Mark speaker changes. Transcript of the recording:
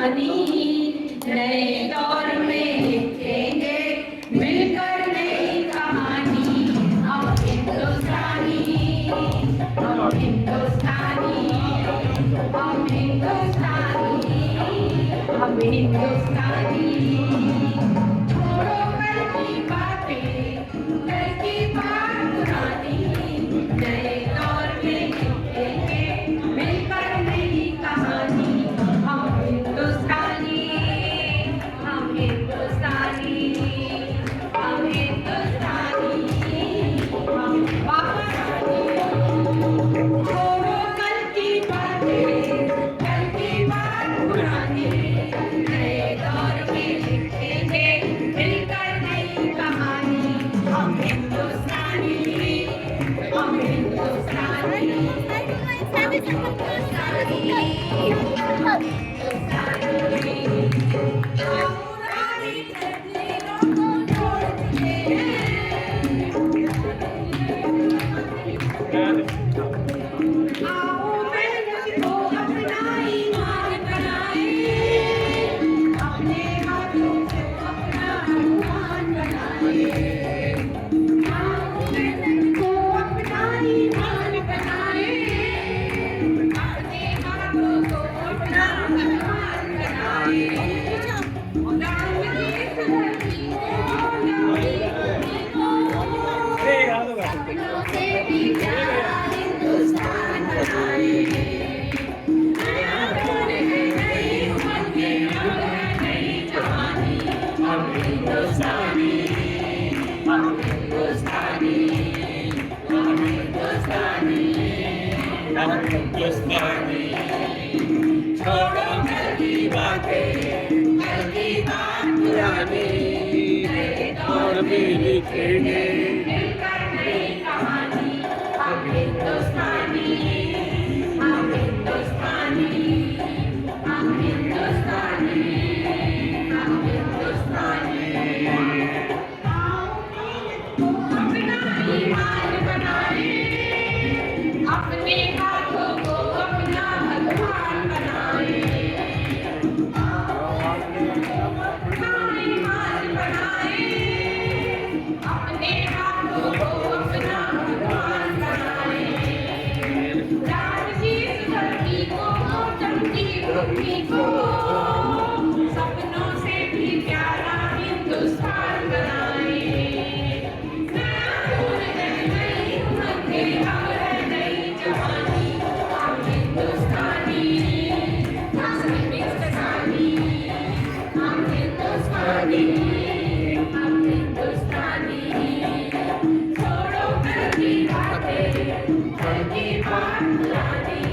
Speaker 1: पुरानी नए दौर में लिखेंगे मिलकर नई कहानी हम हिंदुस्तानी हम हिंदुस्तानी हम हिंदुस्तानी हम हिंदुस्तानी छोड़ो कल की बातें कल की बात पुरानी नए दौर में लिखेंगे मिलकर नई कहानी हम हिंदुस्तानी हम हिंदुस्तानी हम हिंदुस्तानी हम छोड़ो कल की बातें कल की बात पुरानी नए दौर में लिखेंगे मिलकर नई कहानी हम हिंदुस्तानी हम हिंदुस्तानी हम छोड़ो कल की बातें कल की बात पुरानी नए दौर में लिखेंगे मिलकर नई कहानी हम हिंदुस्तानी हम हिंदुस्तानी हम हिंदुस्तानी हम हिंदुस्तानी अपना ईमान बनाए अपने हाथों को अपना भगवान बनाए अपना ईमान बनाए अपने हाथों को अपना भगवान बनाए लाल की इस धरती को चमकी पृथ्वी को सपनों से भी प्यारा हिंदुस्तान बनाए नया फूल है नई उमंग है अब है नई जवानी हम हिंदुस्तानी हम हिंदुस्तानी हम हिंदुस्तानी हम हिंदुस्तानी छोड़ो कल की बातें कल की बात पुरानी